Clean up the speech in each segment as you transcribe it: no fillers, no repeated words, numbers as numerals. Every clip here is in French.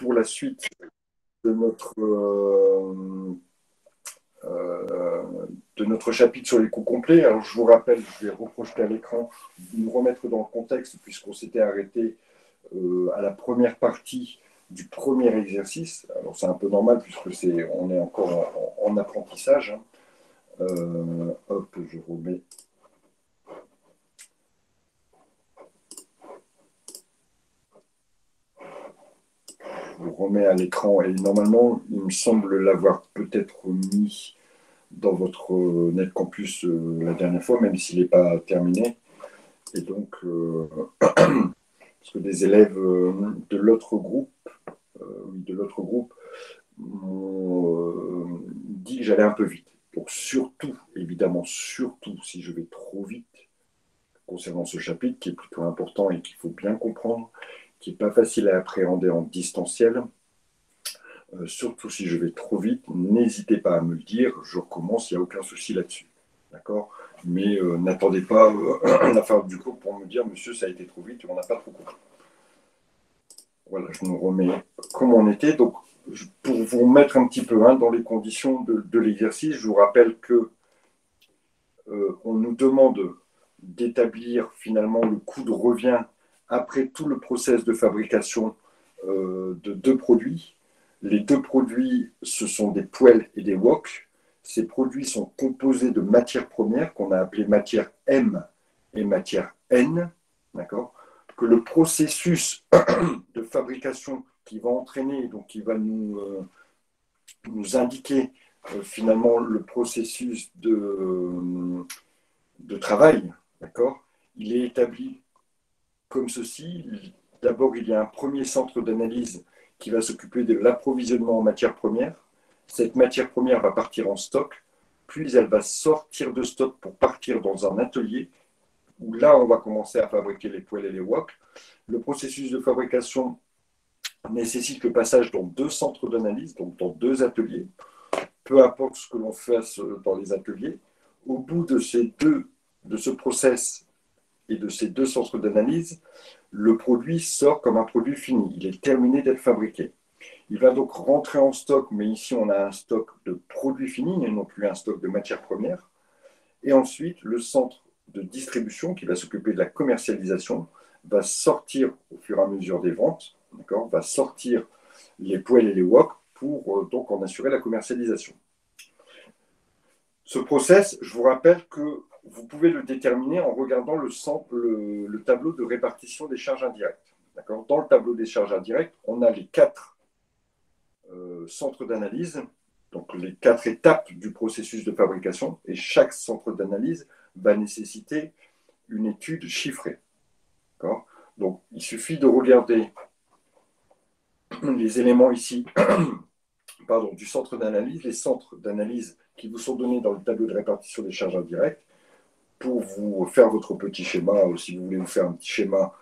pour la suite de notre chapitre sur les coûts complets. Alors, je vous rappelle, je vais reprojeter à l'écran, nous remettre dans le contexte, puisqu'on s'était arrêté à la première partie du premier exercice. Alors, c'est un peu normal, on est encore en apprentissage. Hein. Hop, je remets. Je vous remets à l'écran et normalement, il me semble l'avoir peut-être mis dans votre Net Campus la dernière fois, même s'il n'est pas terminé. Et donc, parce que des élèves de l'autre groupe m'ont dit que j'allais un peu vite. Donc surtout, évidemment, surtout si je vais trop vite concernant ce chapitre qui est plutôt important et qu'il faut bien comprendre, qui n'est pas facile à appréhender en distanciel, surtout si je vais trop vite, n'hésitez pas à me le dire, je recommence, il n'y a aucun souci là-dessus. D'accord? Mais n'attendez pas la fin du cours pour me dire, monsieur, ça a été trop vite, on n'a pas trop compris. Voilà, je nous remets comme on était. Donc, pour vous mettre un petit peu dans les conditions de l'exercice, je vous rappelle que on nous demande d'établir finalement le coût de revient après tout le process de fabrication de deux produits. Les deux produits, ce sont des poêles et des woks. Ces produits sont composés de matières premières qu'on a appelées matière M et matière N, d'accord? Que le processus de fabrication qui va entraîner, donc qui va nous indiquer finalement le processus de travail, d'accord? Il est établi comme ceci. D'abord, il y a un premier centre d'analyse qui va s'occuper de l'approvisionnement en matières premières. Cette matière première va partir en stock, puis elle va sortir de stock pour partir dans un atelier où là, on va commencer à fabriquer les poêles et les woks. Le processus de fabrication nécessite le passage dans deux centres d'analyse, donc dans deux ateliers. Peu importe ce que l'on fasse dans les ateliers, au bout de ce process et de ces deux centres d'analyse, le produit sort comme un produit fini. Il est terminé d'être fabriqué. Il va donc rentrer en stock, mais ici on a un stock de produits finis et non plus un stock de matières premières. Et ensuite, le centre de distribution qui va s'occuper de la commercialisation va sortir au fur et à mesure des ventes, va sortir les poêles et les woks pour donc en assurer la commercialisation. Ce process, je vous rappelle que vous pouvez le déterminer en regardant le tableau de répartition des charges indirectes. Dans le tableau des charges indirectes, on a les quatre centres d'analyse, donc les quatre étapes du processus de fabrication, et chaque centre d'analyse va nécessiter une étude chiffrée. Donc, il suffit de regarder les éléments ici du centre d'analyse, les centres d'analyse qui vous sont donnés dans le tableau de répartition des charges indirectes pour vous faire votre petit schéma, ou si vous voulez vous faire un petit schéma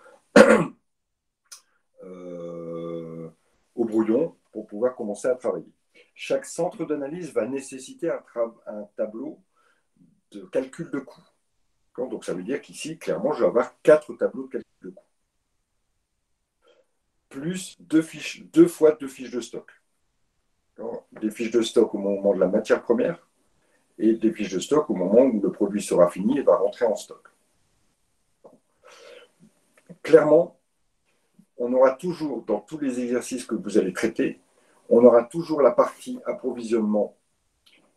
au brouillon pour pouvoir commencer à travailler. Chaque centre d'analyse va nécessiter un tableau de calcul de coûts. Donc ça veut dire qu'ici, clairement, je vais avoir 4 tableaux de calcul de coûts. Plus deux fois deux fiches de stock. Des fiches de stock au moment de la matière première et des fiches de stock au moment où le produit sera fini et va rentrer en stock. Clairement, on aura toujours, dans tous les exercices que vous allez traiter, on aura toujours la partie approvisionnement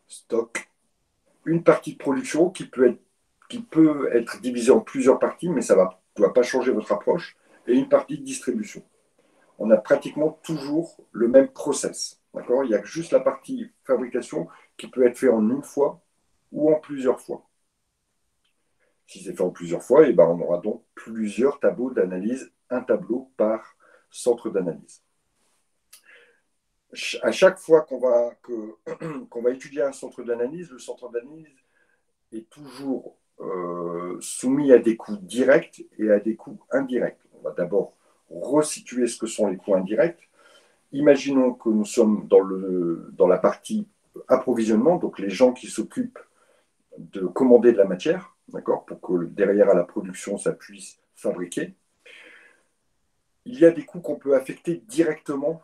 stock, une partie de production qui peut être divisée en plusieurs parties, mais ça ne doit pas changer votre approche, et une partie de distribution. On a pratiquement toujours le même process. Il y a juste la partie fabrication qui peut être faite en une fois ou en plusieurs fois. Si c'est fait en plusieurs fois, on aura donc plusieurs tableaux d'analyse, un tableau par centre d'analyse. À chaque fois qu'on va étudier un centre d'analyse, le centre d'analyse est toujours soumis à des coûts directs et à des coûts indirects. On va d'abord resituer ce que sont les coûts indirects. Imaginons que nous sommes dans la partie approvisionnement, donc les gens qui s'occupent de commander de la matière, pour que derrière à la production, ça puisse fabriquer. Il y a des coûts qu'on peut affecter directement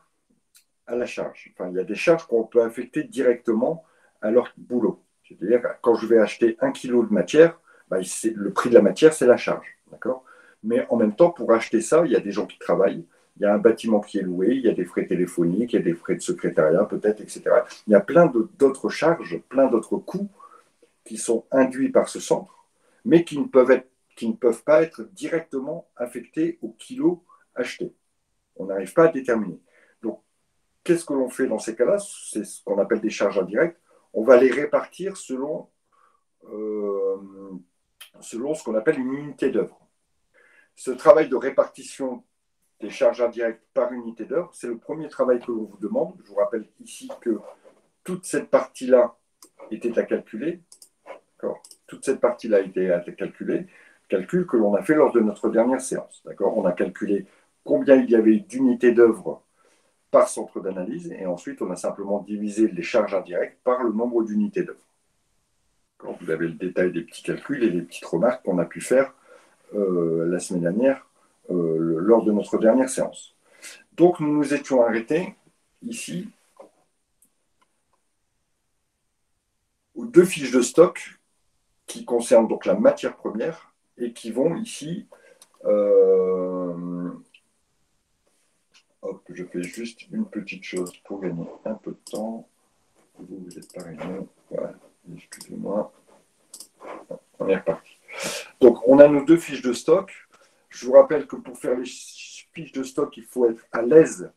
à la charge. Enfin, il y a des charges qu'on peut affecter directement à leur boulot. C'est-à-dire, quand je vais acheter 1 kilo de matière, bah, le prix de la matière, c'est la charge. D'accord. Mais en même temps, pour acheter ça, il y a des gens qui travaillent, il y a un bâtiment qui est loué, il y a des frais téléphoniques, il y a des frais de secrétariat peut-être, etc. Il y a plein d'autres charges, plein d'autres coûts qui sont induits par ce centre, mais qui ne peuvent pas être directement affectés au kilo acheté. On n'arrive pas à déterminer. Donc, qu'est-ce que l'on fait dans ces cas-là? C'est ce qu'on appelle des charges indirectes. On va les répartir euh, selon ce qu'on appelle une unité d'œuvre. Ce travail de répartition des charges indirectes par unité d'œuvre, c'est le premier travail que l'on vous demande. Je vous rappelle ici que toute cette partie-là était à calculer. Toute cette partie-là était à calculer. Calcul que l'on a fait lors de notre dernière séance. On a calculé combien il y avait d'unités d'œuvre par centre d'analyse et ensuite on a simplement divisé les charges indirectes par le nombre d'unités d'œuvre. Vous avez le détail des petits calculs et des petites remarques qu'on a pu faire la semaine dernière lors de notre dernière séance. Donc nous nous étions arrêtés ici aux 2 fiches de stock qui concernent donc la matière première et qui vont ici hop, je fais juste une petite chose pour gagner un peu de temps. Vous êtes pas réglé. Voilà, excusez-moi. On est reparti. Donc, on a nos 2 fiches de stock. Je vous rappelle que pour faire les fiches de stock, il faut être à l'aise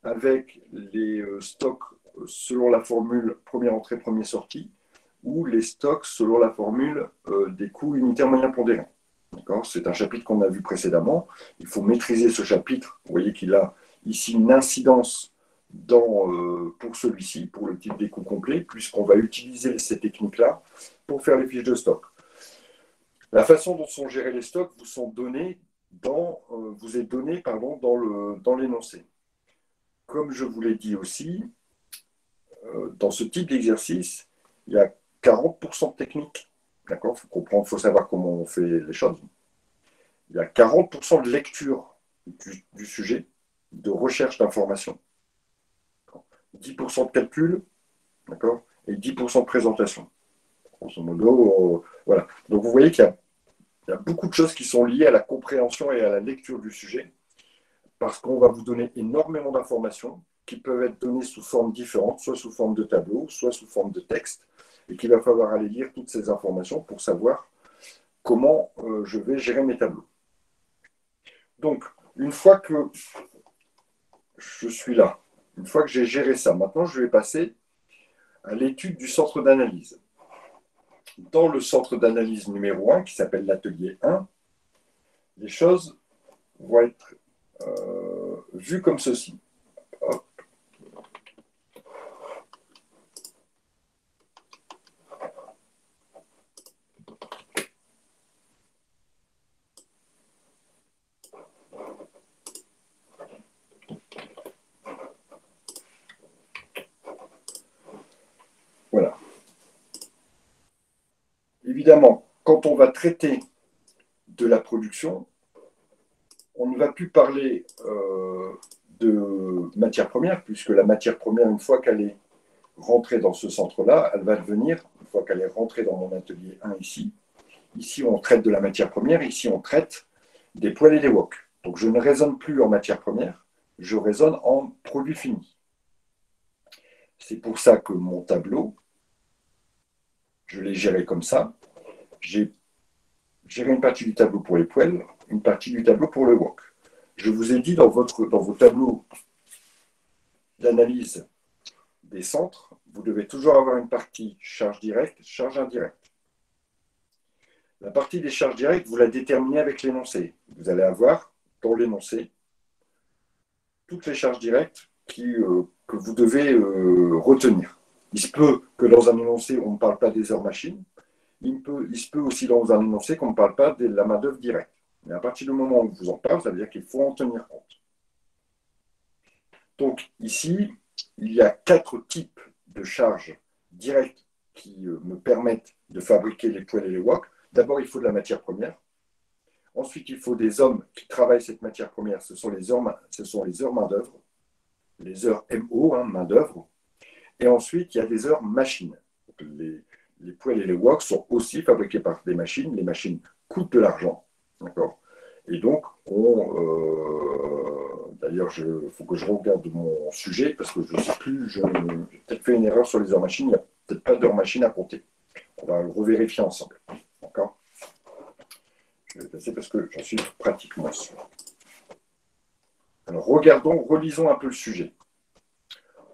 avec les stocks selon la formule première entrée, première sortie, ou les stocks selon la formule des coûts unitaires moyens pondérés. C'est un chapitre qu'on a vu précédemment. Il faut maîtriser ce chapitre. Vous voyez qu'il a ici une incidence pour celui-ci, pour le type des coûts complets, puisqu'on va utiliser ces techniques-là pour faire les fiches de stock. La façon dont sont gérés les stocks vous est donnée dans l'énoncé. Comme je vous l'ai dit aussi, dans ce type d'exercice, il y a 40% de technique. D'accord. Il faut savoir comment on fait les choses. Il y a 40% de lecture du sujet, de recherche d'informations, 10% de calcul, d'accord, et 10% de présentation. Grosso modo, voilà. Donc vous voyez qu'il y a beaucoup de choses qui sont liées à la compréhension et à la lecture du sujet, parce qu'on va vous donner énormément d'informations qui peuvent être données sous forme différente, soit sous forme de tableau, soit sous forme de texte, et qu'il va falloir aller lire toutes ces informations pour savoir comment je vais gérer mes tableaux. Donc, une fois que je suis là, une fois que j'ai géré ça, maintenant je vais passer à l'étude du centre d'analyse. Dans le centre d'analyse numéro 1, qui s'appelle l'atelier 1, les choses vont être vues comme ceci. Hop. Voilà. Évidemment, quand on va traiter de la production, on ne va plus parler de matière première, puisque la matière première, une fois qu'elle est rentrée dans ce centre-là, elle va devenir, une fois qu'elle est rentrée dans mon atelier 1 ici, ici on traite de la matière première, ici on traite des poêles et des woks. Donc je ne raisonne plus en matière première, je raisonne en produit fini. C'est pour ça que mon tableau, je l'ai géré comme ça. J'ai géré une partie du tableau pour les poêles, une partie du tableau pour le wok. Je vous ai dit dans vos tableaux d'analyse des centres, vous devez toujours avoir une partie charge directe, charge indirecte. La partie des charges directes, vous la déterminez avec l'énoncé. Vous allez avoir dans l'énoncé toutes les charges directes que vous devez retenir. Il se peut que dans un énoncé, on ne parle pas des heures machines. Il se peut aussi dans un énoncé qu'on ne parle pas de la main-d'œuvre directe. Mais à partir du moment où je vous en parle, ça veut dire qu'il faut en tenir compte. Donc ici, il y a 4 types de charges directes qui me permettent de fabriquer les poêles et les woks. D'abord, il faut de la matière première. Ensuite, il faut des hommes qui travaillent cette matière première. Ce sont les heures main-d'œuvre. les heures MO, hein, main d'œuvre. Et ensuite, il y a des heures machines. Les poêles et les woks sont aussi fabriqués par des machines. Les machines coûtent de l'argent. D'accord. Et donc, d'ailleurs, il faut que je regarde mon sujet parce que je ne sais plus, j'ai peut-être fait une erreur sur les heures machines. Il n'y a peut-être pas d'heures machines à compter. On va le revérifier ensemble. D'accord. Je vais passer parce que j'en suis pratiquement sûr. Alors, regardons, relisons un peu le sujet.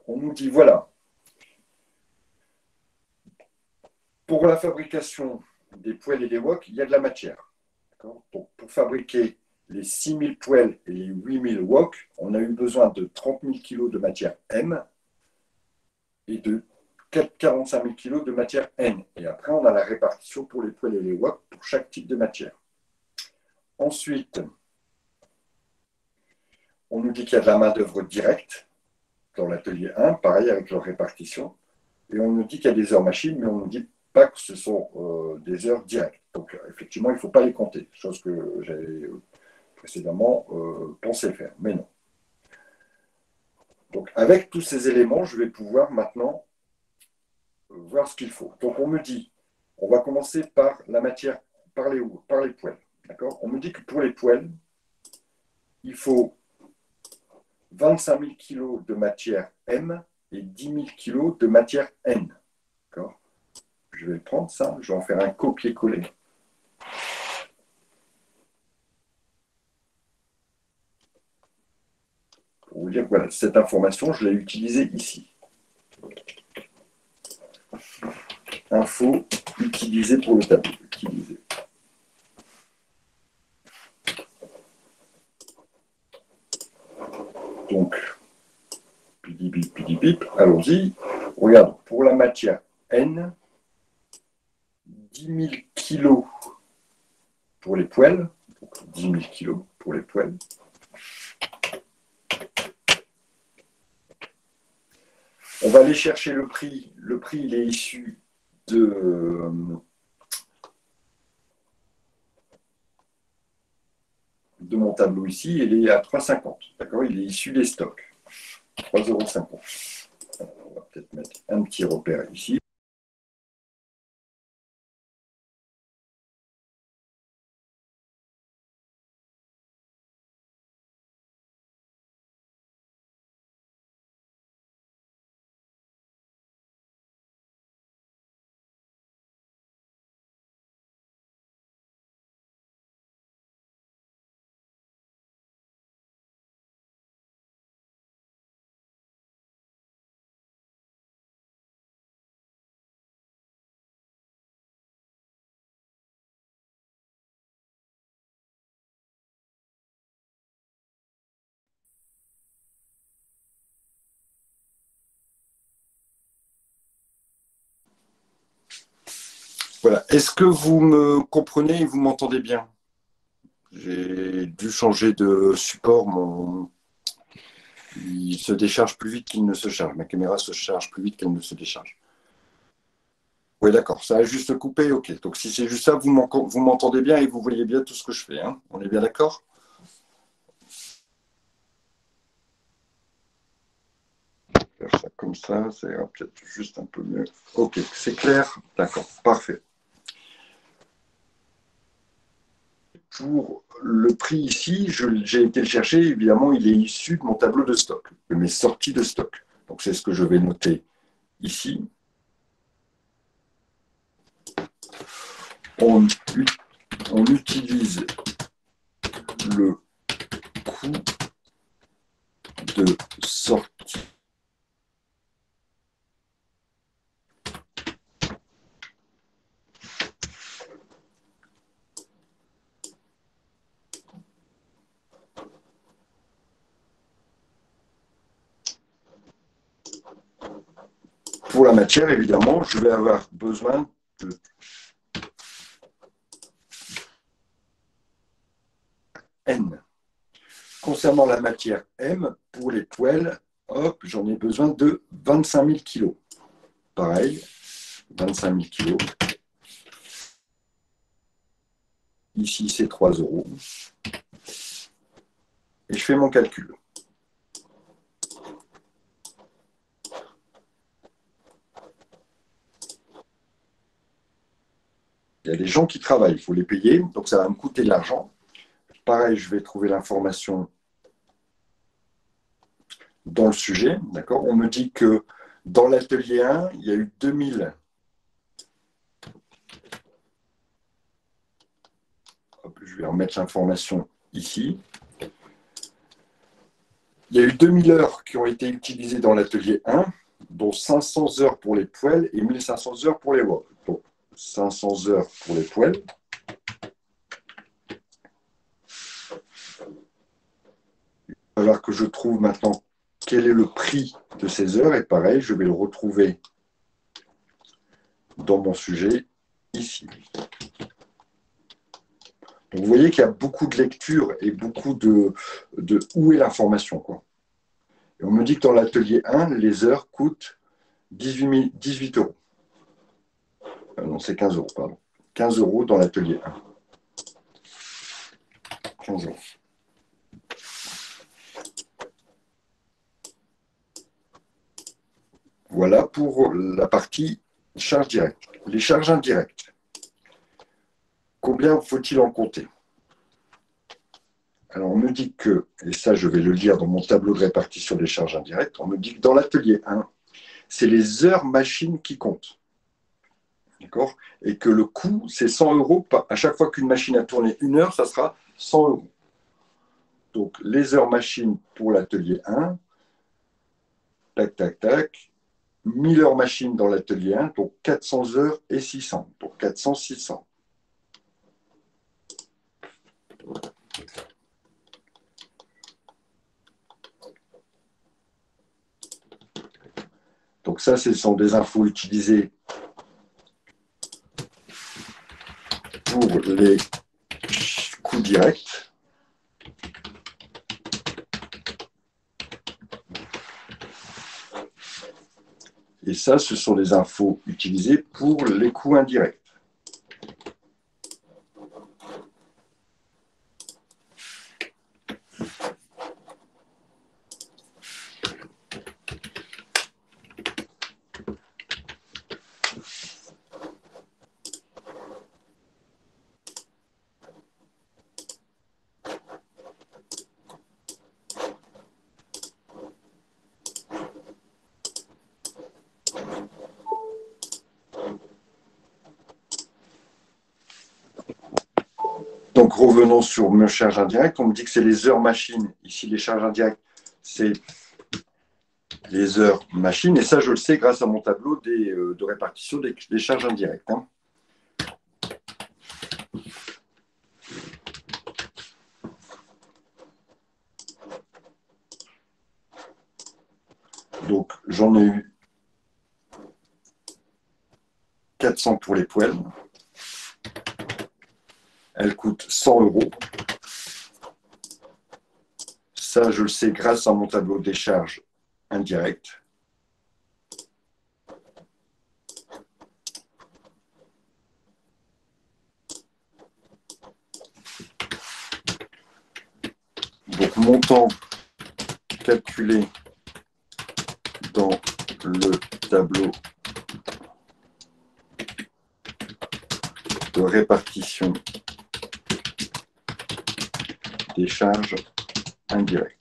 On nous dit, voilà, pour la fabrication des poêles et des woks, il y a de la matière. Donc, pour fabriquer les 6000 poêles et les 8000 woks, on a eu besoin de 30 000 kg de matière M et de 45 000 kg de matière N. Et après, on a la répartition pour les poêles et les woks pour chaque type de matière. Ensuite, on nous dit qu'il y a de la main-d'œuvre directe dans l'atelier 1, pareil avec leur répartition. Et on nous dit qu'il y a des heures machines, mais on ne nous dit pas que ce sont des heures directes. Donc, effectivement, il ne faut pas les compter, chose que j'avais précédemment pensé faire, mais non. Donc, avec tous ces éléments, je vais pouvoir maintenant voir ce qu'il faut. Donc, on me dit, on va commencer par la matière, par les poêles. D'accord. On me dit que pour les poêles, il faut 25 000 kg de matière M et 10 000 kg de matière N. D'accord. Je vais le prendre, ça, je vais en faire un copier-coller. Pour vous dire que voilà, cette information, je l'ai utilisée ici. Info utilisée pour le tableau. Utilisée. Donc, pidibip, allons-y. Regarde, pour la matière N, 10 000 kg pour les poêles. Donc 10 000 kg pour les poêles. On va aller chercher le prix. Le prix, il est issu de mon tableau ici. Il est à 3,50. D'accord. Il est issu des stocks. 3,50 €. On va peut-être mettre un petit repère ici. Voilà. Est-ce que vous me comprenez et vous m'entendez bien? J'ai dû changer de support. Il se décharge plus vite qu'il ne se charge. Ma caméra se charge plus vite qu'elle ne se décharge. Oui, d'accord. Ça a juste coupé. OK. Donc, si c'est juste ça, vous m'entendez bien et vous voyez bien tout ce que je fais. Hein. On est bien d'accord? Faire ça comme ça ira peut-être juste un peu mieux. OK. C'est clair? D'accord. Parfait. Pour le prix ici, j'ai été le chercher. Évidemment, il est issu de mon tableau de stock, de mes sorties de stock. Donc, c'est ce que je vais noter ici. On utilise le coût de sortie pour la matière. Évidemment, je vais avoir besoin de N. Concernant la matière M, pour les poêles, hop, j'en ai besoin de 25 000 kg. Pareil, 25 000 kg. Ici, c'est 3 €. Et je fais mon calcul. Il y a des gens qui travaillent, il faut les payer, donc ça va me coûter de l'argent. Pareil, je vais trouver l'information dans le sujet, d'accord? On me dit que dans l'atelier 1, il y a eu 2000. Hop, je vais remettre l'information ici. Il y a eu 2000 heures qui ont été utilisées dans l'atelier 1, dont 500 heures pour les poêles et 1500 heures pour les WOP. Donc, 500 heures pour les poêles. Il va falloir que je trouve maintenant quel est le prix de ces heures. Et pareil, je vais le retrouver dans mon sujet ici. Donc, vous voyez qu'il y a beaucoup de lecture et beaucoup de où est l'information, quoi. Et on me dit que dans l'atelier 1, les heures coûtent 18 euros. Non, c'est 15 euros, pardon. 15 euros dans l'atelier 1. 15 euros. Voilà pour la partie charges directes. Les charges indirectes. Combien faut-il en compter? Alors, on me dit que, et ça je vais le lire dans mon tableau de répartition des charges indirectes, on me dit que dans l'atelier 1, c'est les heures machines qui comptent. D'accord? Et que le coût, c'est 100 euros. À chaque fois qu'une machine a tourné 1 heure, ça sera 100 euros. Donc, les heures machines pour l'atelier 1, tac, tac, tac, 1000 heures machines dans l'atelier 1, donc 400 heures et 600. Donc, 400, 600. Donc ça, ce sont des infos utilisées pour les coûts directs. Et ça, ce sont des infos utilisées pour les coûts indirects. Donc revenons sur mes charges indirectes. On me dit que c'est les heures machines. Ici, les charges indirectes, c'est les heures machines. Et ça, je le sais grâce à mon tableau de répartition des charges indirectes. Hein. Donc, j'en ai eu 400 pour les poêles. Elle coûte 100 euros. Ça, je le sais grâce à mon tableau des charges indirectes. Donc, montant calculé dans le tableau de répartition des charges indirectes.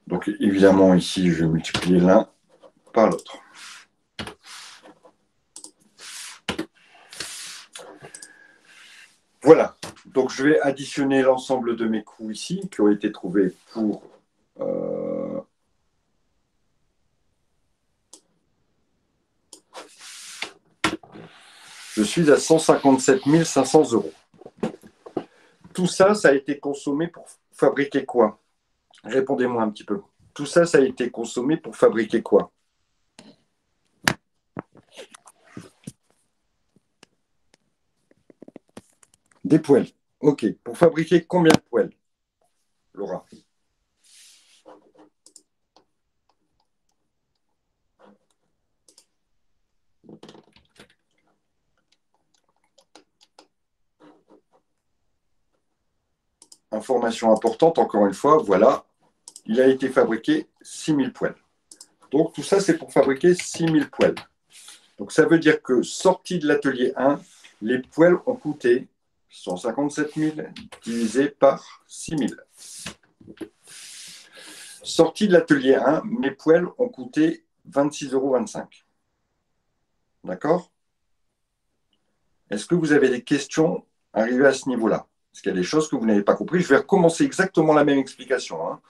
Donc évidemment ici je vais multiplier l'un par l'autre. Voilà, donc je vais additionner l'ensemble de mes coûts ici qui ont été trouvés pour je suis à 157 500 euros. Tout ça, ça a été consommé pour fabriquer quoi? Répondez-moi un petit peu. Tout ça, ça a été consommé pour fabriquer quoi? Des poêles. Ok. Pour fabriquer combien de poêles, Laura? information importante, encore une fois, voilà, il a été fabriqué 6000 poêles. Donc tout ça, c'est pour fabriquer 6000 poêles. Donc ça veut dire que sorti de l'atelier 1, les poêles ont coûté 157 000 divisé par 6000. Sorti de l'atelier 1, mes poêles ont coûté 26,25 €. D'accord? Est-ce que vous avez des questions arrivées à ce niveau-là? Est-ce qu'il y a des choses que vous n'avez pas compris? Je vais recommencer exactement la même explication. Hein.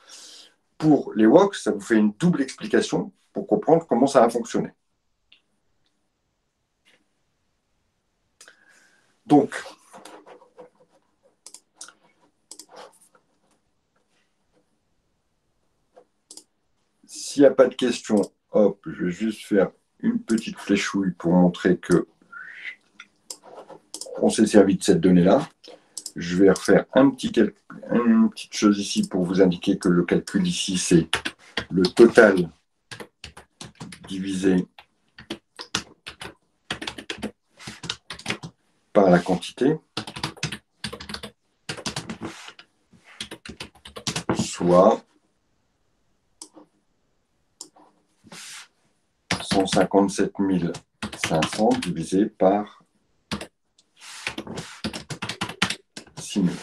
Pour les wok, ça vous fait une double explication pour comprendre comment ça va fonctionner. Donc, s'il n'y a pas de questions, hop, je vais juste faire une petite fléchouille pour montrer que on s'est servi de cette donnée-là. Je vais refaire une petite chose ici pour vous indiquer que le calcul ici, c'est le total divisé par la quantité, soit 157 500 divisé par 6 000.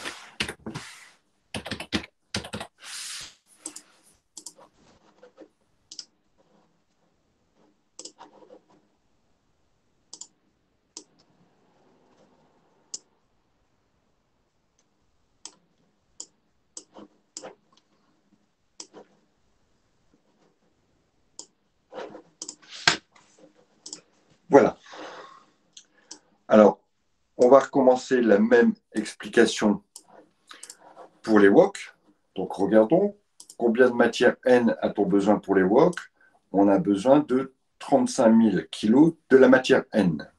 Voilà. Alors, on va recommencer la même explication pour les wok. Donc, regardons. Combien de matière N a-t-on besoin pour les wok? On a besoin de 35 000 kg de la matière N.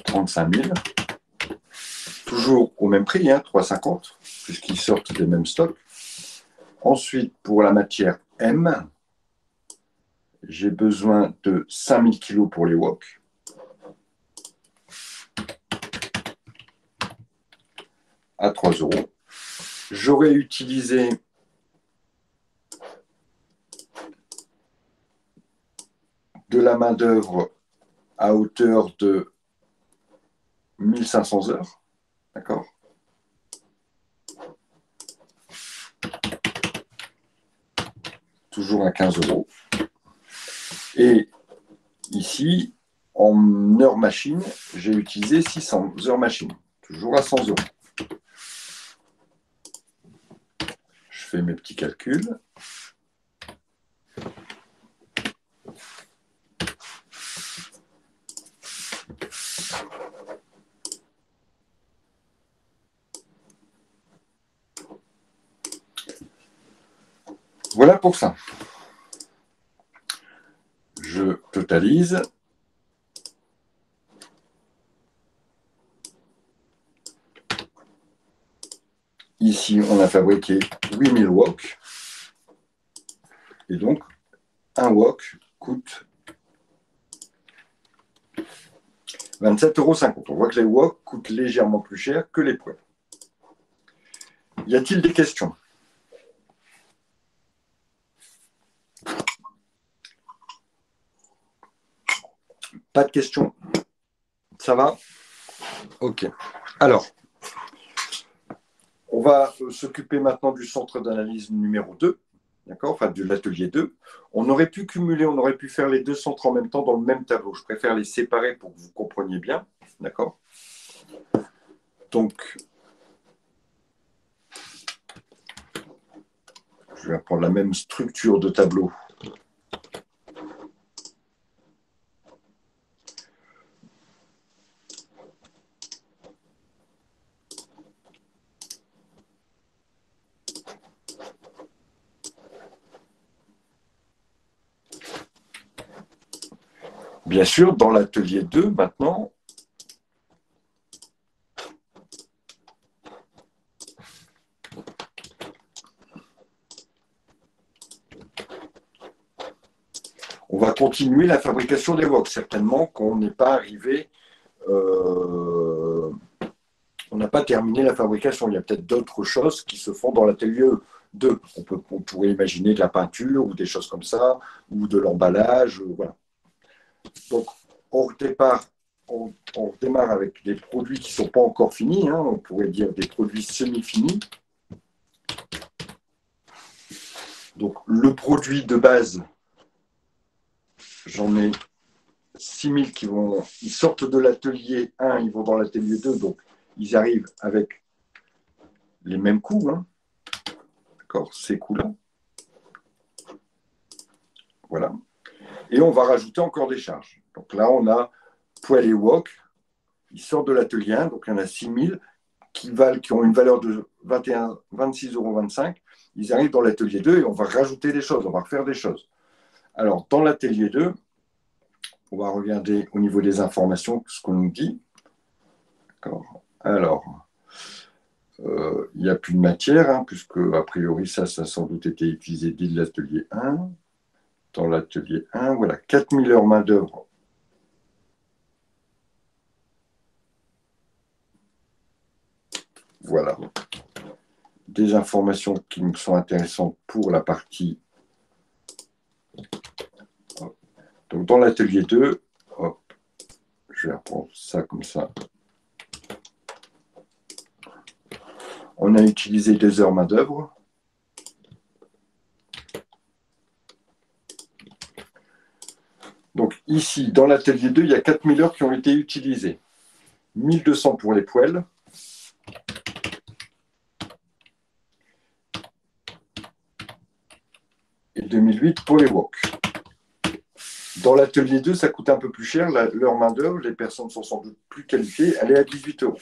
35 000. Toujours au même prix, hein, 3,50, puisqu'ils sortent des mêmes stocks. Ensuite, pour la matière M, j'ai besoin de 5000 kg pour les wok. À 3 €. J'aurais utilisé de la main-d'œuvre à hauteur de 1500 heures. D'accord? Toujours à 15 €. Et ici, en heures machine, j'ai utilisé 600 heures machine. Toujours à 100 €. Je fais mes petits calculs. Voilà pour ça. Je totalise. Ici, on a fabriqué 8000 wok. Et donc, un wok coûte 27,50 €. On voit que les wok coûtent légèrement plus cher que les poêles. Y a-t-il des questions? Pas de questions? Ça va? Ok. Alors, on va s'occuper maintenant du centre d'analyse numéro 2, d'accord? Enfin, de l'atelier 2. On aurait pu cumuler, on aurait pu faire les deux centres en même temps dans le même tableau. Je préfère les séparer pour que vous compreniez bien, d'accord? Donc, je vais reprendre la même structure de tableau. Bien sûr, dans l'atelier 2, maintenant, on va continuer la fabrication des wok. Certainement qu'on n'est pas arrivé, on n'a pas terminé la fabrication. Il y a peut-être d'autres choses qui se font dans l'atelier 2. On pourrait imaginer de la peinture ou des choses comme ça, ou de l'emballage. Voilà. Donc, on redémarre avec des produits qui ne sont pas encore finis. Hein, on pourrait dire des produits semi-finis. Donc, le produit de base, j'en ai 6000 ils sortent de l'atelier 1, ils vont dans l'atelier 2, donc ils arrivent avec les mêmes coûts, hein. D'accord, ces coûts-là. Voilà. Et on va rajouter encore des charges. Donc là, on a poêle et wok, ils sortent de l'atelier 1, donc il y en a 6000 qui ont une valeur de 26,25 €. Ils arrivent dans l'atelier 2 et on va rajouter des choses, on va refaire des choses. Alors, dans l'atelier 2, on va regarder au niveau des informations ce qu'on nous dit. D'accord. Alors, il n'y a plus de matière, hein, puisque a priori, ça a sans doute été utilisé dès l'atelier 1. Dans l'atelier 1, voilà, 4000 heures main-d'œuvre. Voilà. Des informations qui me sont intéressantes pour la partie. Donc, dans l'atelier 2, hop, je vais reprendre ça comme ça. On a utilisé 2 heures main-d'œuvre. Donc, ici, dans l'atelier 2, il y a 4000 heures qui ont été utilisées. 1200 pour les poêles. Et 2008 pour les wok. Dans l'atelier 2, ça coûte un peu plus cher. Leur main-d'œuvre, les personnes sont sans doute plus qualifiées, elle est à 18 €.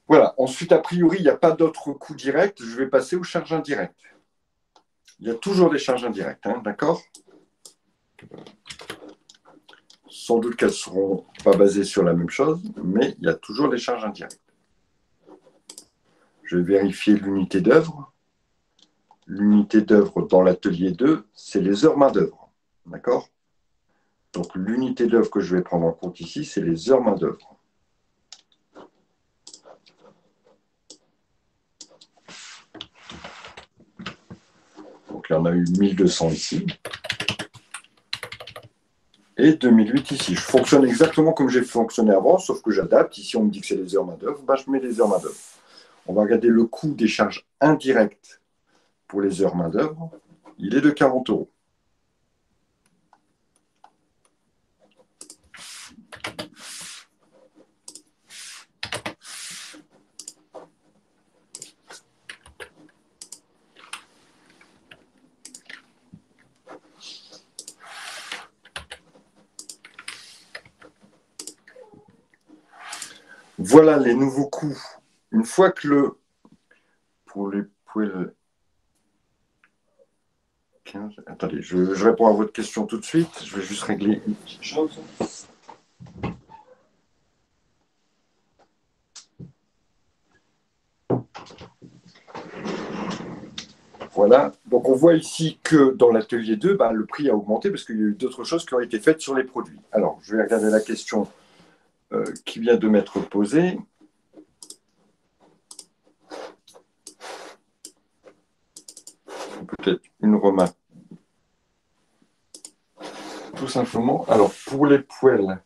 Voilà. Ensuite, a priori, il n'y a pas d'autres coûts directs. Je vais passer aux charges indirectes. Il y a toujours des charges indirectes, hein, d'accord? Sans doute qu'elles ne seront pas basées sur la même chose, mais il y a toujours des charges indirectes. Je vais vérifier l'unité d'œuvre. L'unité d'œuvre dans l'atelier 2, c'est les heures main-d'œuvre. D'accord? Donc, l'unité d'œuvre que je vais prendre en compte ici, c'est les heures main-d'œuvre. Donc, là, on a eu 1200 ici. Et 2008 ici. Je fonctionne exactement comme j'ai fonctionné avant, sauf que j'adapte. Ici, on me dit que c'est les heures main-d'œuvre. Ben, je mets les heures main-d'œuvre. On va regarder le coût des charges indirectes pour les heures main-d'œuvre. Il est de 40 €. Voilà les nouveaux coûts. Une fois que pour les poêles 15. Attendez, je réponds à votre question tout de suite. Je vais juste régler une petite chose. Voilà. Donc on voit ici que dans l'atelier 2, ben, le prix a augmenté parce qu'il y a eu d'autres choses qui ont été faites sur les produits. Alors, je vais regarder la question qui vient de m'être posée. Peut-être une remarque. Tout simplement. Alors, pour les poêles.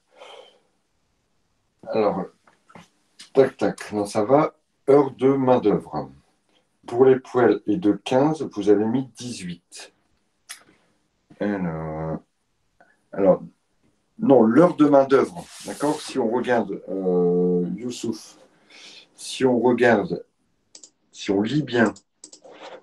Alors, tac, tac. Non, ça va. Heure de main-d'œuvre. Pour les poêles et de 15, vous avez mis 18. Alors non, l'heure de main-d'œuvre. D'accord? Si on regarde, Youssouf, si on regarde, si on lit bien,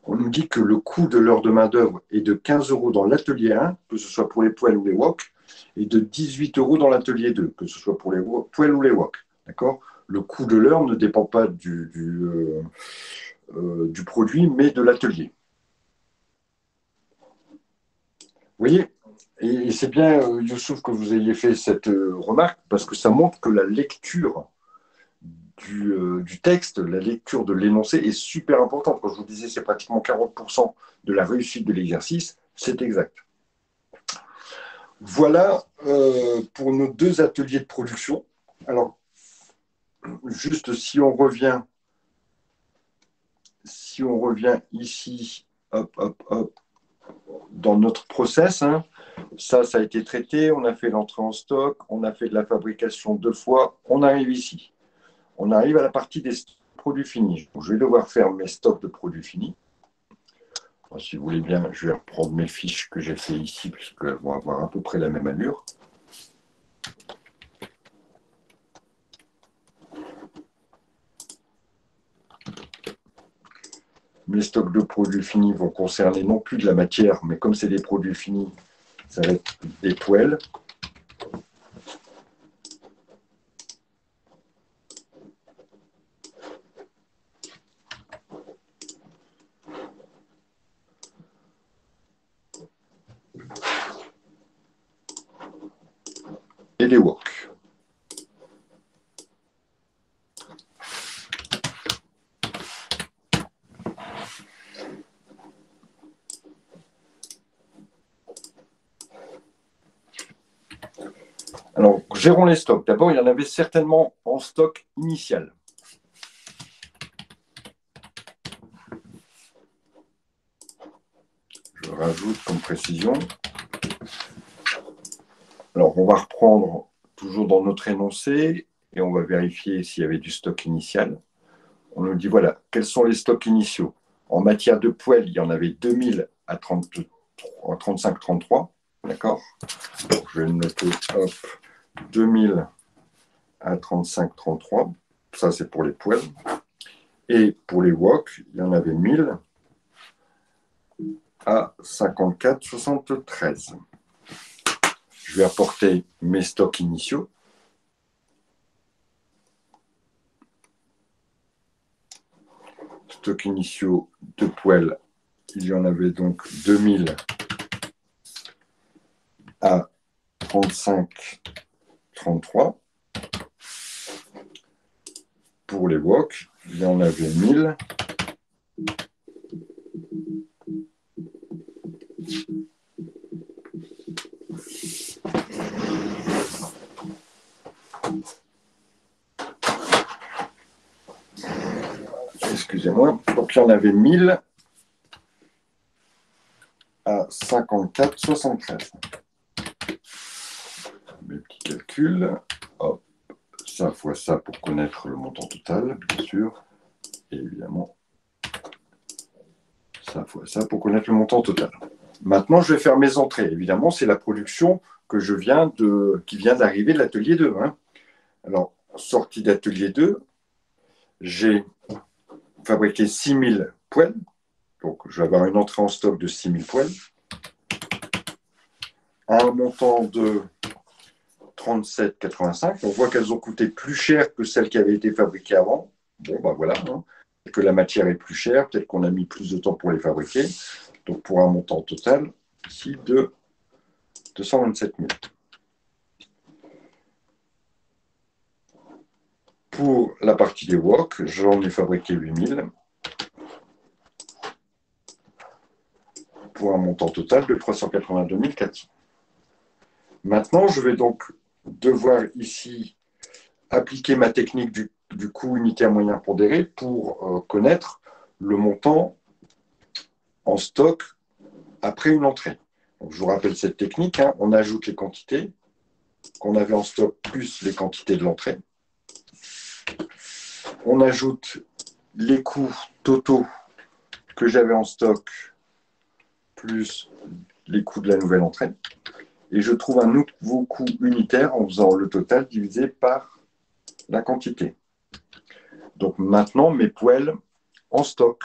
on nous dit que le coût de l'heure de main-d'œuvre est de 15 € dans l'atelier 1, que ce soit pour les poêles ou les wok, et de 18 € dans l'atelier 2, que ce soit pour les poêles ou les wok. D'accord? Le coût de l'heure ne dépend pas du produit, mais de l'atelier. Vous voyez, Et c'est bien, Youssouf, que vous ayez fait cette remarque, parce que ça montre que la lecture du texte, la lecture de l'énoncé est super importante. Quand je vous disais c'est pratiquement 40% de la réussite de l'exercice, c'est exact. Voilà pour nos deux ateliers de production. Alors, juste si on revient ici, hop, hop, hop, dans notre process, hein, ça a été traité, on a fait l'entrée en stock, on a fait de la fabrication 2 fois, on arrive ici. On arrive à la partie des produits finis. Donc, je vais devoir faire mes stocks de produits finis. Alors, si vous voulez bien, je vais reprendre mes fiches que j'ai fait ici, puisqu'elles vont avoir à peu près la même allure. Mes stocks de produits finis vont concerner non plus de la matière, mais comme c'est des produits finis, ça va être des poêles. Et des wok. Alors, gérons les stocks. D'abord, il y en avait certainement en stock initial. Je rajoute comme précision. Alors, on va reprendre toujours dans notre énoncé et on va vérifier s'il y avait du stock initial. On nous dit, voilà, quels sont les stocks initiaux? En matière de poêle, il y en avait 2000 à 35-33. D'accord? Je vais le noter, hop, 2000 à 35-33. Ça, c'est pour les poêles. Et pour les wok, il y en avait 1000 à 54-73. Je vais apporter mes stocks initiaux. Stocks initiaux de poêle, il y en avait donc 2000 à 35-33. Pour les wok, il y en avait 1000 excusez-moi, donc il y en avait 1000 à 54,73. Mes petits calculs, hop, ça fois ça pour connaître le montant total, bien sûr, et évidemment, ça fois ça pour connaître le montant total. Maintenant, je vais faire mes entrées. Évidemment, c'est la production qui vient d'arriver de l'atelier 2. Hein. Alors, sortie d'atelier 2, j'ai fabriqué 6000 poêles. Donc, je vais avoir une entrée en stock de 6000 poêles. À un montant de 37,85. On voit qu'elles ont coûté plus cher que celles qui avaient été fabriquées avant. Bon, ben voilà. Hein. Que la matière est plus chère. Peut-être qu'on a mis plus de temps pour les fabriquer. Donc, pour un montant total ici de 227 000. Pour la partie des wok, j'en ai fabriqué 8000 pour un montant total de 382 400. Maintenant, je vais donc devoir ici appliquer ma technique du coût unitaire moyen pondéré pour connaître le montant en stock après une entrée. Donc, je vous rappelle cette technique, hein, on ajoute les quantités qu'on avait en stock plus les quantités de l'entrée. On ajoute les coûts totaux que j'avais en stock plus les coûts de la nouvelle entrée. Et je trouve un nouveau coût unitaire en faisant le total divisé par la quantité. Donc maintenant, mes poêles en stock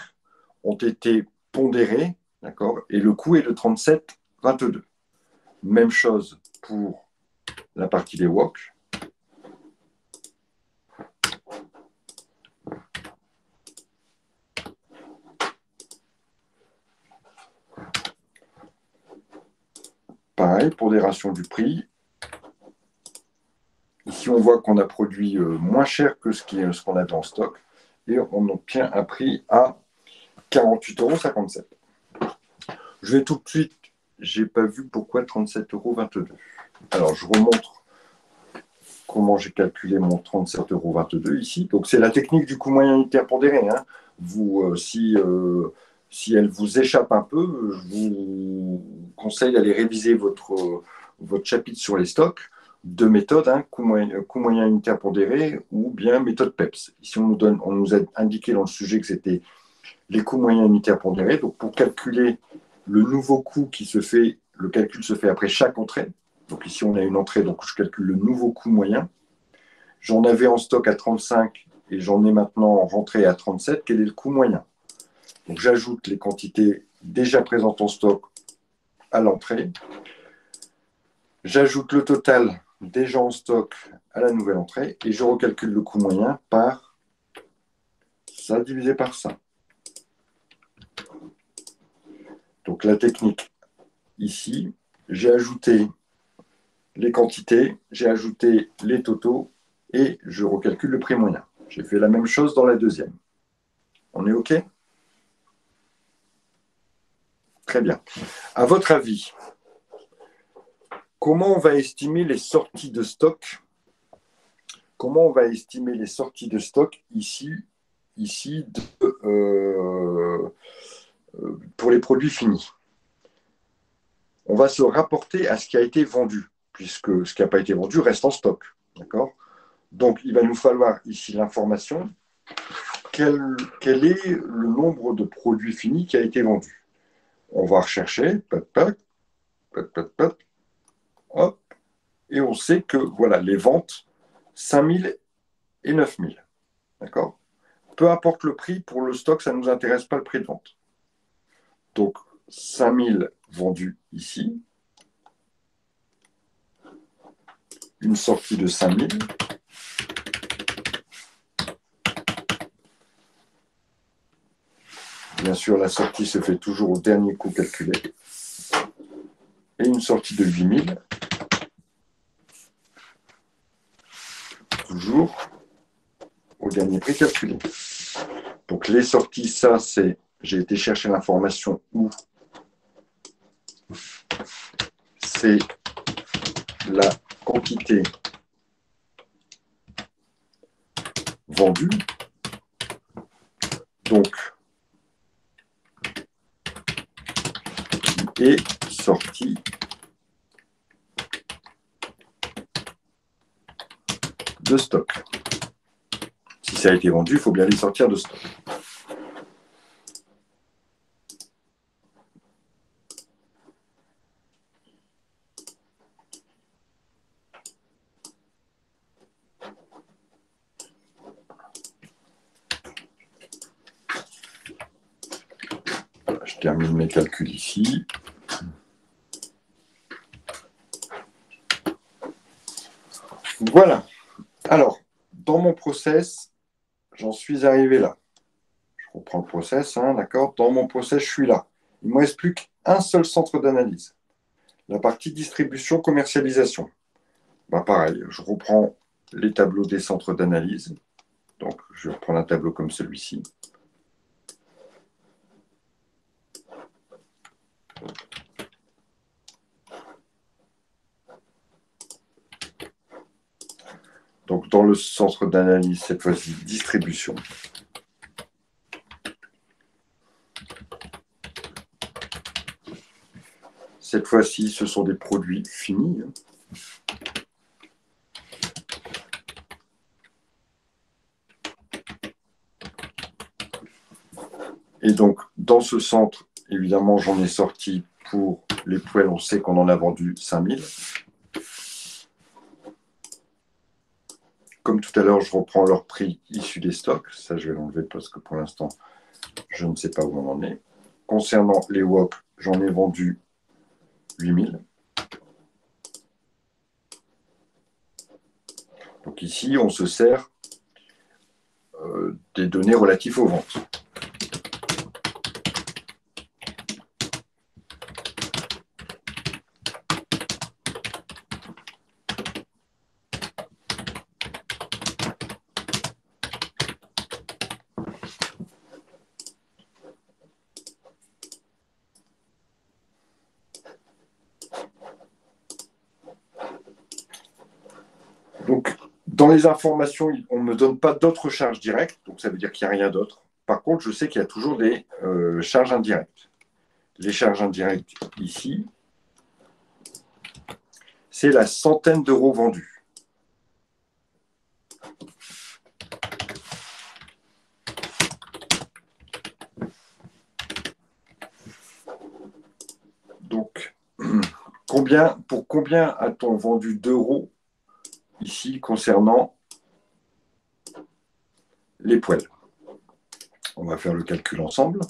ont été pondérés, d'accord, et le coût est de 37,22. Même chose pour la partie des wok. pareil, pondération du prix. Ici, on voit qu'on a produit moins cher que ce qu'on avait en stock. Et on obtient un prix à 48,57 €. Je vais tout de suite, je n'ai pas vu pourquoi 37,22 €. Alors, je remontre comment j'ai calculé mon 37,22 € ici. Donc, c'est la technique du coût moyen unitaire pondéré. Hein. Vous, si elle vous échappe un peu, je vous conseille d'aller réviser votre chapitre sur les stocks. Deux méthodes, hein, coût moyen unitaire pondéré ou bien méthode PEPS. Ici, on nous a indiqué dans le sujet que c'était les coûts moyens unitaires pondérés. Donc, pour calculer le nouveau coût qui se fait, le calcul se fait après chaque entrée. Donc, ici, on a une entrée, donc je calcule le nouveau coût moyen. J'en avais en stock à 35 et j'en ai maintenant rentré à 37. Quel est le coût moyen? Donc, j'ajoute les quantités déjà présentes en stock à l'entrée. J'ajoute le total déjà en stock à la nouvelle entrée et je recalcule le coût moyen par ça divisé par ça. Donc, la technique ici, j'ai ajouté les quantités, j'ai ajouté les totaux et je recalcule le prix moyen. J'ai fait la même chose dans la deuxième. On est OK? Très bien. À votre avis, comment on va estimer les sorties de stock? Comment on va estimer les sorties de stock ici pour les produits finis? On va se rapporter à ce qui a été vendu, puisque ce qui n'a pas été vendu reste en stock. D'accord? Donc, il va nous falloir ici l'information. Quel est le nombre de produits finis qui a été vendu? On va rechercher, hop, et on sait que voilà, les ventes, 5000 et 9000. D'accord? Peu importe le prix, pour le stock, ça ne nous intéresse pas le prix de vente. Donc, 5000 vendus ici, une sortie de 5000. Bien sûr, la sortie se fait toujours au dernier coup calculé. Et une sortie de 8000. Toujours au dernier prix calculé. Donc les sorties, ça c'est, j'ai été chercher l'information où c'est la quantité vendue. Donc, et sortie de stock. Si ça a été vendu, il faut bien les sortir de stock. Voilà, je termine mes calculs ici. Voilà. Alors, dans mon process, j'en suis arrivé là. Je reprends le process, hein, d'accord? Dans mon process, je suis là. Il ne me reste plus qu'un seul centre d'analyse. La partie distribution, commercialisation. Ben pareil, je reprends les tableaux des centres d'analyse. Donc, je vais reprendre un tableau comme celui-ci. Donc, dans le centre d'analyse, cette fois-ci, distribution. Cette fois-ci, ce sont des produits finis. Et donc, dans ce centre, évidemment, j'en ai sorti pour les poêles. On sait qu'on en a vendu 5000. Comme tout à l'heure, je reprends leur prix issu des stocks. Ça, je vais l'enlever parce que pour l'instant, je ne sais pas où on en est. Concernant les wok, j'en ai vendu 8000. Donc ici, on se sert des données relatives aux ventes. Donc, dans les informations, on ne me donne pas d'autres charges directes, donc ça veut dire qu'il n'y a rien d'autre. Par contre, je sais qu'il y a toujours des charges indirectes. Les charges indirectes ici, c'est la centaine d'euros vendus. Donc, pour combien a-t-on vendu d'euros ici concernant les poêles? On va faire le calcul ensemble.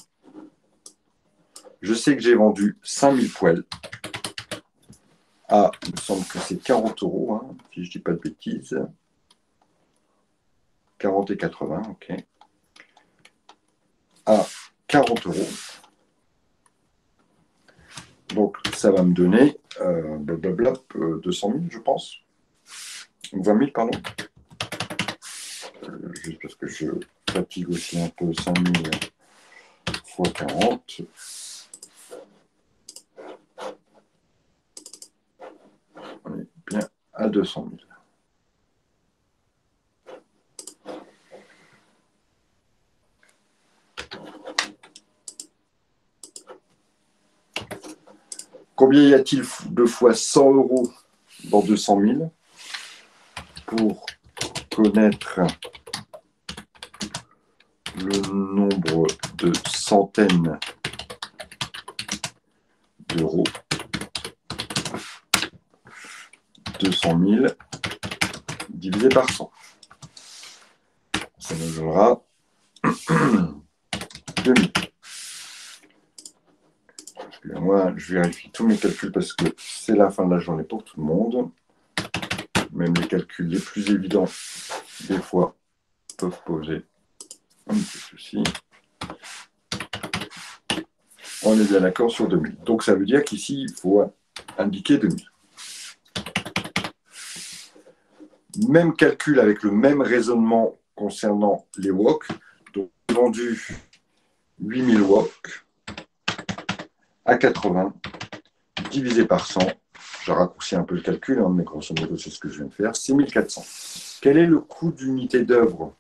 Je sais que j'ai vendu 5000 poêles à, il me semble que c'est 40 euros, hein, si je ne dis pas de bêtises. 40 et 80, ok. À 40 euros. Donc, ça va me donner 200 000, je pense. 20 000, pardon. Juste parce que je fatigue aussi un peu 5 000 fois 40. On est bien à 200 000. Combien y a-t-il de fois 100 euros dans 200 000 pour connaître le nombre de centaines d'euros? 200 000 divisé par 100. Ça nous donnera 2000. Moi, je vérifie tous mes calculs parce que c'est la fin de la journée pour tout le monde. Même les calculs les plus évidents, des fois, peuvent poser un petit souci. On est bien d'accord sur 2000. Donc, ça veut dire qu'ici, il faut indiquer 2000. Même calcul avec le même raisonnement concernant les wok. Donc, j'ai vendu 8000 wok à 80 divisé par 100. Je raccourcis un peu le calcul, hein, mais grosso modo, c'est ce que je viens de faire. 6400. Quel est le coût d'unité d'œuvre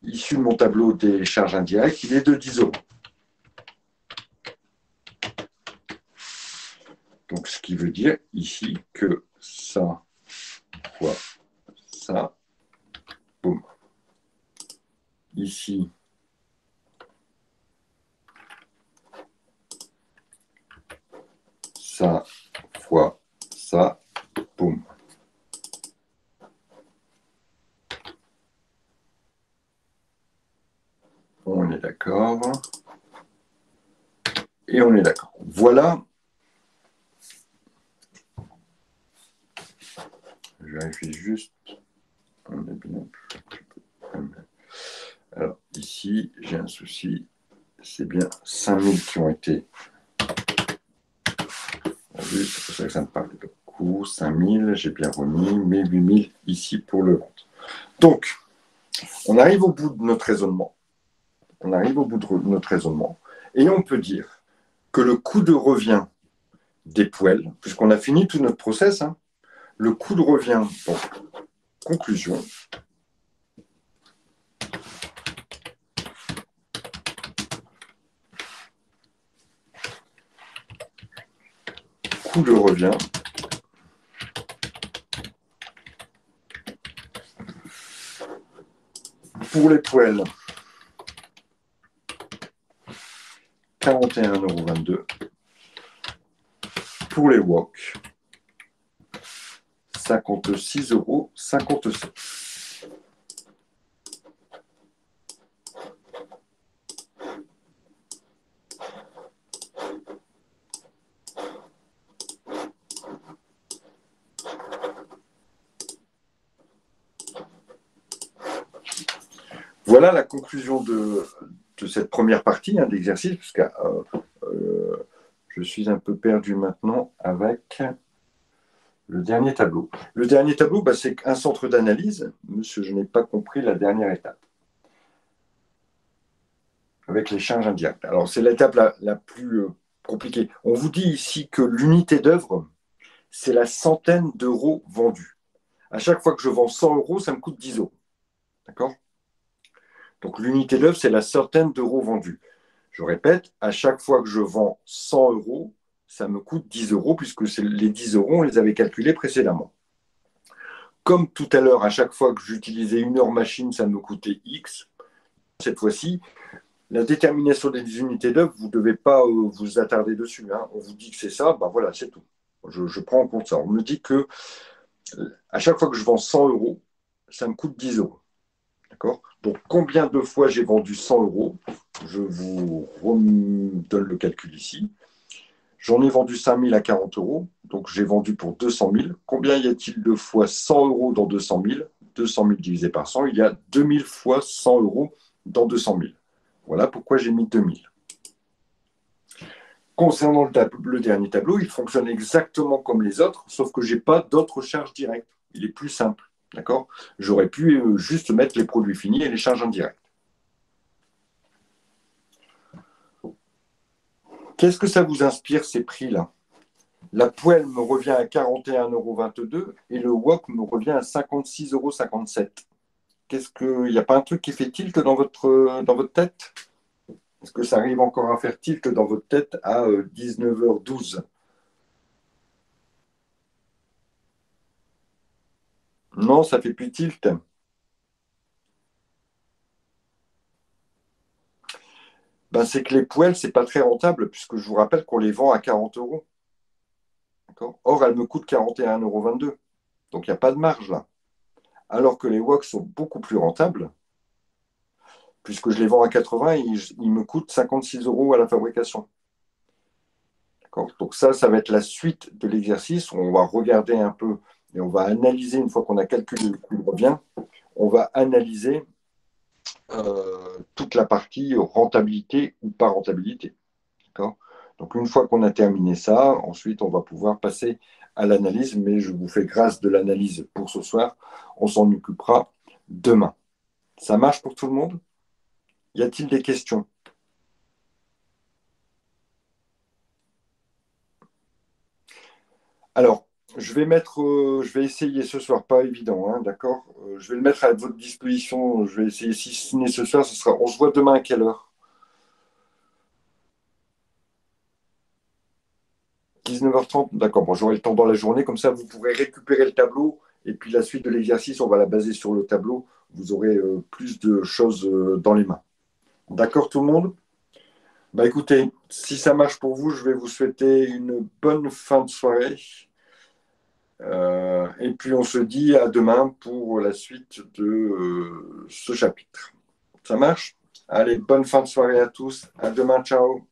issu de mon tableau des charges indirectes? Il est de 10 euros. Donc, ce qui veut dire ici que ça fois ça, boum. Ici, ça fois ça, boum. On est d'accord. Et on est d'accord. Voilà. Je vérifie juste. On est bien. Alors, ici, j'ai un souci. C'est bien 5000 qui ont été vendus. C'est pour ça que ça me parle de coût. 5000, j'ai bien remis, mais 8000 ici pour le vente. Donc, on arrive au bout de notre raisonnement. Et on peut dire que le coût de revient des poêles, puisqu'on a fini tout notre process, hein, le coût de revient, donc, conclusion, coût de revient pour les poêles, 41,22 €. Pour les wok, 56,57 €. Voilà la conclusion de cette première partie d'exercice, parce que je suis un peu perdu maintenant avec le dernier tableau. Le dernier tableau, c'est un centre d'analyse. Monsieur, je n'ai pas compris la dernière étape. Avec les charges indirectes. Alors, c'est l'étape la plus compliquée. On vous dit ici que l'unité d'œuvre, c'est la centaine d'euros vendus. À chaque fois que je vends 100 euros, ça me coûte 10 euros. D'accord? Donc l'unité d'œuvre, c'est la centaine d'euros vendus. Je répète, à chaque fois que je vends 100 euros, ça me coûte 10 euros, puisque les 10 euros, on les avait calculés précédemment. Comme tout à l'heure, à chaque fois que j'utilisais une heure machine, ça me coûtait X. Cette fois-ci, la détermination des unités d'œuvre, vous ne devez pas vous attarder dessus. Hein. On vous dit que c'est ça, ben voilà, c'est tout. Je prends en compte ça. On me dit que à chaque fois que je vends 100 euros, ça me coûte 10 euros. D'accord? Donc, combien de fois j'ai vendu 100 euros? Je vous donne le calcul ici. J'en ai vendu 5000 à 40 euros, donc j'ai vendu pour 200 000. Combien y a-t-il de fois 100 euros dans 200 000? 200 000 divisé par 100, il y a 2000 fois 100 euros dans 200 000. Voilà pourquoi j'ai mis 2000. Concernant le dernier tableau, il fonctionne exactement comme les autres, sauf que je n'ai pas d'autres charges directes. Il est plus simple. D'accord? J'aurais pu juste mettre les produits finis et les charges indirectes. Qu'est-ce que ça vous inspire, ces prix-là? La poêle me revient à 41,22 € et le wok me revient à 56,57 €. Qu'est-ce que, il n'y a pas un truc qui fait tilt dans votre tête? Est-ce que ça arrive encore à faire tilt dans votre tête à 19h12? Non, ça fait plus tilt. Ben, c'est que les poêles, c'est pas très rentable puisque je vous rappelle qu'on les vend à 40 euros. D'accord. Or, elles me coûtent 41,22 €. Donc, il n'y a pas de marge là. Alors que les woks sont beaucoup plus rentables puisque je les vends à 80 et ils me coûtent 56 euros à la fabrication. Donc ça va être la suite de l'exercice où on va regarder un peu et on va analyser, une fois qu'on a calculé le coût de revient, on va analyser toute la partie rentabilité ou pas rentabilité. Donc une fois qu'on a terminé ça, ensuite on va pouvoir passer à l'analyse, mais je vous fais grâce de l'analyse pour ce soir. On s'en occupera demain. Ça marche pour tout le monde? Y a-t-il des questions? Alors, je vais essayer ce soir, pas évident, hein, d'accord? Je vais le mettre à votre disposition. Je vais essayer, si ce n'est ce soir, on se voit demain à quelle heure? 19h30, d'accord. Bon, j'aurai le temps dans la journée, comme ça vous pourrez récupérer le tableau et puis la suite de l'exercice, on va la baser sur le tableau. Vous aurez plus de choses dans les mains. D'accord, tout le monde? Bah écoutez, si ça marche pour vous, je vais vous souhaiter une bonne fin de soirée. Et puis on se dit à demain pour la suite de ce chapitre. Ça marche? Allez, bonne fin de soirée à tous. À demain, ciao.